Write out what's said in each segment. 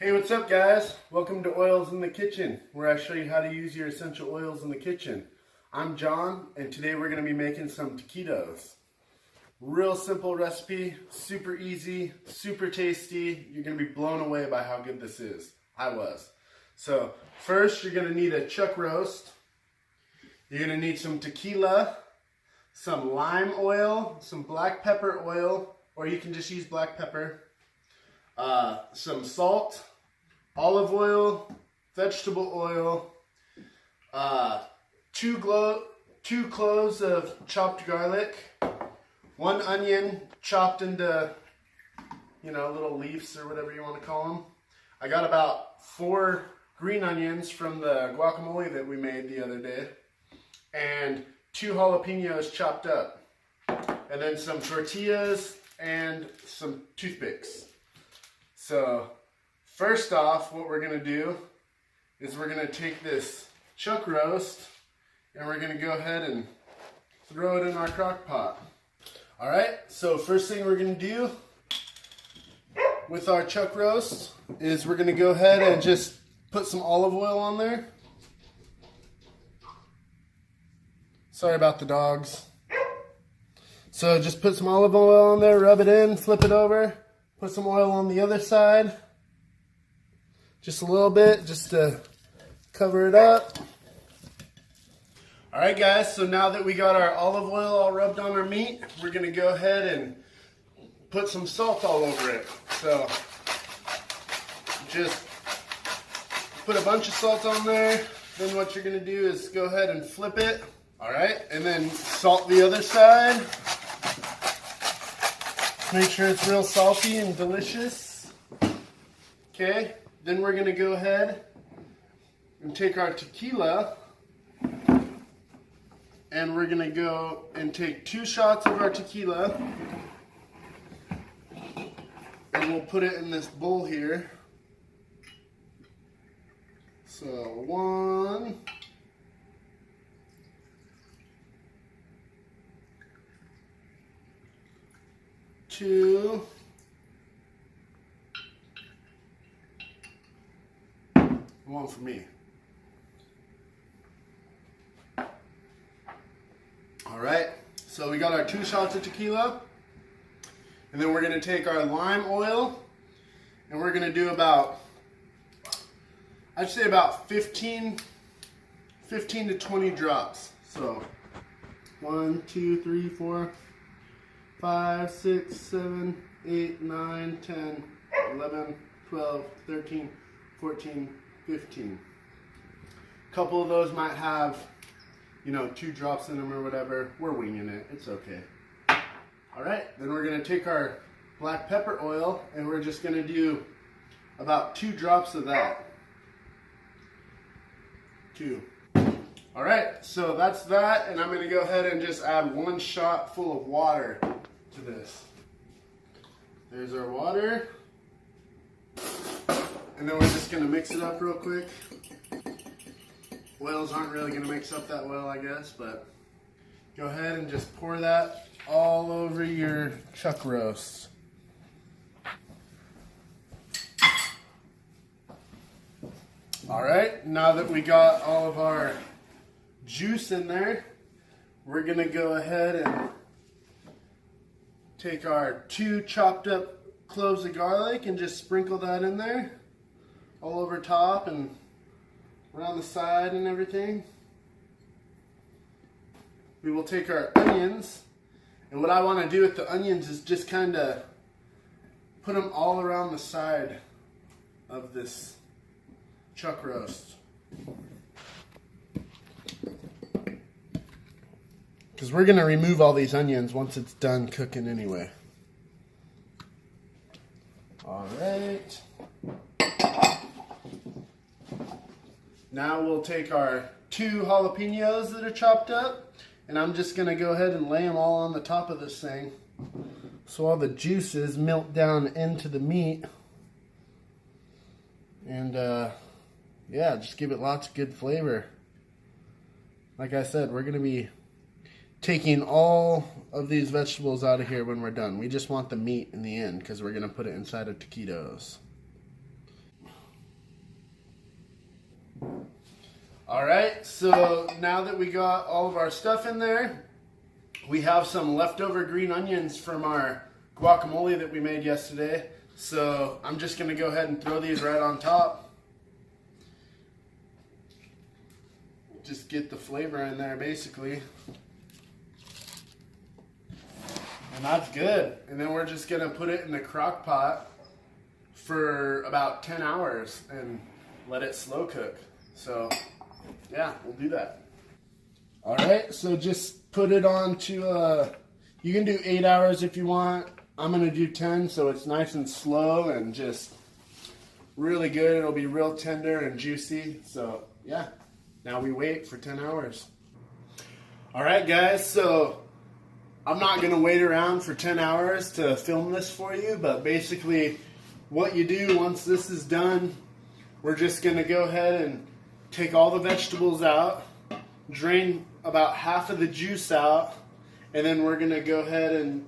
Hey, what's up guys? Welcome to Oils in the Kitchen, where I show you how to use your essential oils in the kitchen. I'm John, and today we're going to be making some taquitos. Real simple recipe, super easy, super tasty. You're going to be blown away by how good this is. I was. So first you're going to need a chuck roast. You're going to need some tequila, some lime oil, some black pepper oil, or you can just use black pepper, some salt, olive oil, vegetable oil, two cloves of chopped garlic, 1 onion chopped into, little leaves or whatever you want to call them. I got about 4 green onions from the guacamole that we made the other day, and 2 jalapeños chopped up, and then some tortillas and some toothpicks. So first off, what we're going to do is we're going to take this chuck roast and we're going to go ahead and throw it in our crock pot. Alright, so first thing we're going to do with our chuck roast is we're going to go ahead and just put some olive oil on there. Sorry about the dogs. So just put some olive oil on there, rub it in, flip it over, put some oil on the other side. Just a little bit, just to cover it up. Alright guys, so now that we got our olive oil all rubbed on our meat, we're going to go ahead and put some salt all over it. So just put a bunch of salt on there. Then what you're going to do is go ahead and flip it. Alright, and then salt the other side. Make sure it's real salty and delicious. Okay, then we're going to go ahead and take our tequila, and we're going to go and take 2 shots of our tequila, and we'll put it in this bowl here. So 1, 2, 1 for me. Alright, so we got our 2 shots of tequila, and then we're going to take our lime oil, and we're going to do about, I'd say about 15 to 20 drops. So 1, 2, 3, 4, 5, 6, 7, 8, 9, 10, 11, 12, 13, 14, 15. A couple of those might have, 2 drops in them or whatever. We're winging it. It's okay. Alright, then we're going to take our black pepper oil and we're just going to do about 2 drops of that. 2. Alright, so that's that, and I'm going to go ahead and just add 1 shot full of water to this. There's our water. And then we're just going to mix it up real quick. Oils aren't really going to mix up that well, I guess, but go ahead and just pour that all over your chuck roast. Alright, now that we got all of our juice in there, we're going to go ahead and take our 2 chopped up cloves of garlic and just sprinkle that in there all over top and around the side and everything. We will take our onions, and what I want to do with the onions is just kind of put them all around the side of this chuck roast, because we're going to remove all these onions once it's done cooking anyway. Alright. Now we'll take our 2 jalapeños that are chopped up, and I'm just going to go ahead and lay them all on the top of this thing so all the juices melt down into the meat. And yeah, just give it lots of good flavor. Like I said, we're going to be taking all of these vegetables out of here when we're done. We just want the meat in the end because we're going to put it inside of taquitos. Alright, so now that we got all of our stuff in there, we have some leftover green onions from our guacamole that we made yesterday. So I'm just going to go ahead and throw these right on top. Just get the flavor in there basically. And that's good. And then we're just going to put it in the crock pot for about 10 hours and let it slow cook. So yeah, we'll do that. Alright, so just put it on to, you can do 8 hours if you want. I'm going to do 10, so it's nice and slow and just really good. It'll be real tender and juicy. So yeah, now we wait for 10 hours. Alright guys, so I'm not going to wait around for 10 hours to film this for you, but basically what you do once this is done, we're just going to go ahead and take all the vegetables out, drain about half of the juice out, and then we're going to go ahead and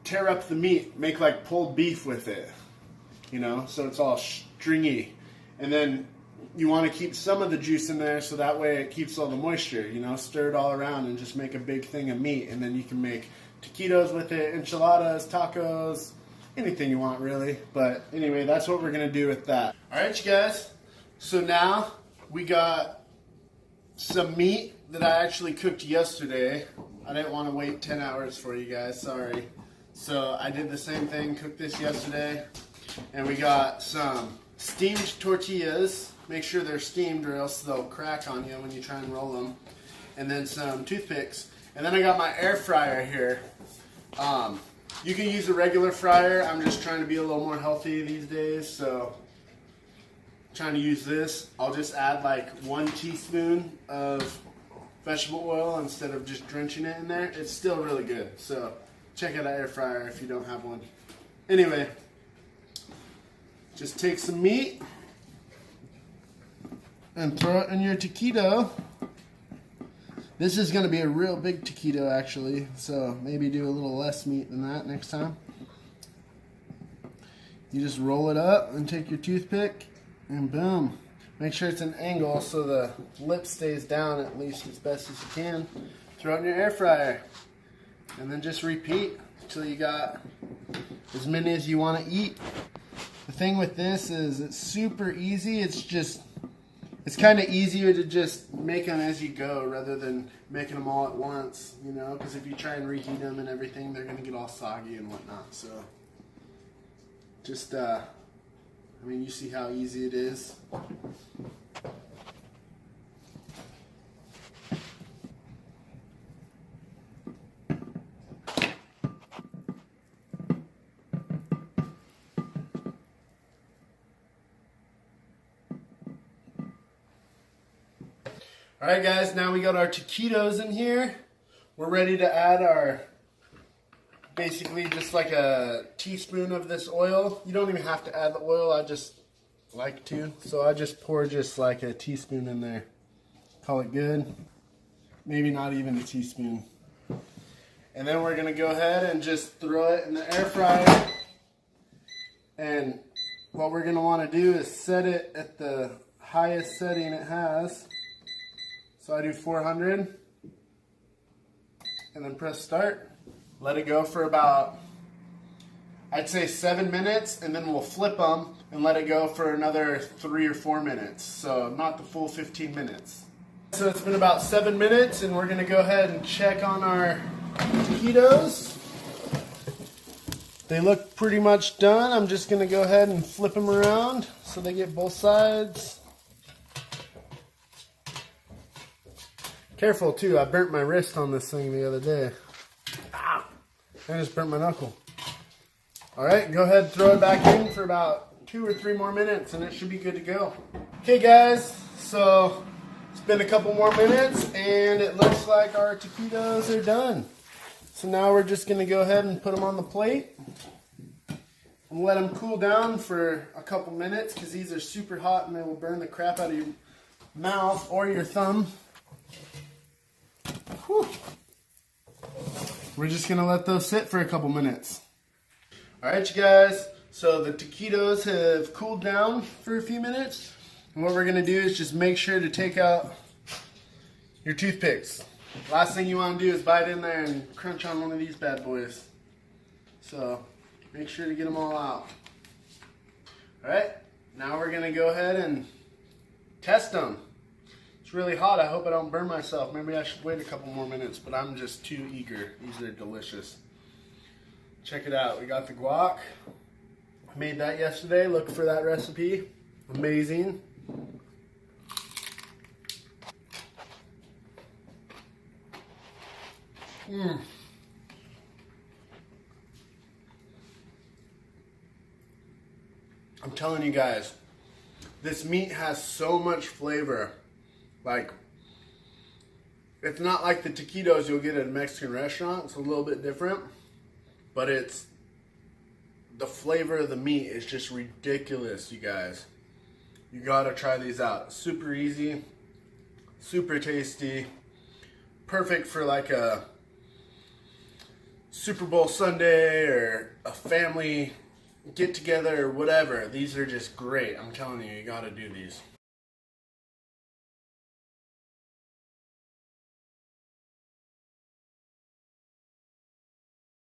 tear up the meat, make like pulled beef with it, you know, so it's all stringy. And then you want to keep some of the juice in there so that way it keeps all the moisture, you know, stir it all around and just make a big thing of meat. And then you can make taquitos with it, enchiladas, tacos, anything you want really. But anyway, that's what we're going to do with that. All right, you guys. So now we got some meat that I actually cooked yesterday. I didn't want to wait 10 hours for you guys, sorry. So I did the same thing, cooked this yesterday. And we got some steamed tortillas. Make sure they're steamed or else they'll crack on you when you try and roll them. And then some toothpicks. And then I got my air fryer here. You can use a regular fryer. I'm just trying to be a little more healthy these days, so trying to use this. I'll just add like 1 teaspoon of vegetable oil instead of just drenching it in there. It's still really good, so check out an air fryer if you don't have one. Anyway, just take some meat and throw it in your taquito. This is going to be a real big taquito actually, so maybe do a little less meat than that next time. You just roll it up and take your toothpick and boom. Make sure it's an angle so the lip stays down at least as best as you can. Throw it in your air fryer and then just repeat until you got as many as you want to eat. The thing with this is it's super easy. It's kind of easier to just make them as you go rather than making them all at once, you know, because if you try and reheat them and everything, they're going to get all soggy and whatnot. So just, I mean, you see how easy it is. Alright guys, now we got our taquitos in here. We're ready to add our, basically just like a teaspoon of this oil. You don't even have to add the oil, I just like to. So I just pour just like a teaspoon in there. Call it good. Maybe not even a teaspoon. And then we're going to go ahead and just throw it in the air fryer. And what we're going to want to do is set it at the highest setting it has. So I do 400 and then press start. Let it go for about, I'd say 7 minutes, and then we'll flip them and let it go for another 3 or 4 minutes. So not the full 15 minutes. So it's been about 7 minutes and we're going to go ahead and check on our taquitos. They look pretty much done. I'm just going to go ahead and flip them around so they get both sides. Careful too, I burnt my wrist on this thing the other day. Ow! I just burnt my knuckle. Alright, go ahead and throw it back in for about 2 or 3 more minutes and it should be good to go. Okay guys, so it's been a couple more minutes and it looks like our taquitos are done. So now we're just going to go ahead and put them on the plate and let them cool down for a couple minutes because these are super hot and they will burn the crap out of your mouth or your thumb. Whew. We're just going to let those sit for a couple minutes. Alright you guys, so the taquitos have cooled down for a few minutes. And what we're gonna do is just make sure to take out your toothpicks. Last thing you want to do is bite in there and crunch on one of these bad boys. So make sure to get them all out. Alright, now we're gonna go ahead and test them. It's really hot. I hope I don't burn myself. Maybe I should wait a couple more minutes, but I'm just too eager. These are delicious. Check it out. We got the guac. I made that yesterday. Look for that recipe. Amazing. I'm telling you guys, this meat has so much flavor. Like, it's not like the taquitos you'll get at a Mexican restaurant. It's a little bit different, but it's, the flavor of the meat is just ridiculous, you guys. You gotta try these out. Super easy, super tasty, perfect for like a Super Bowl Sunday or a family get together or whatever. These are just great. I'm telling you, you gotta do these.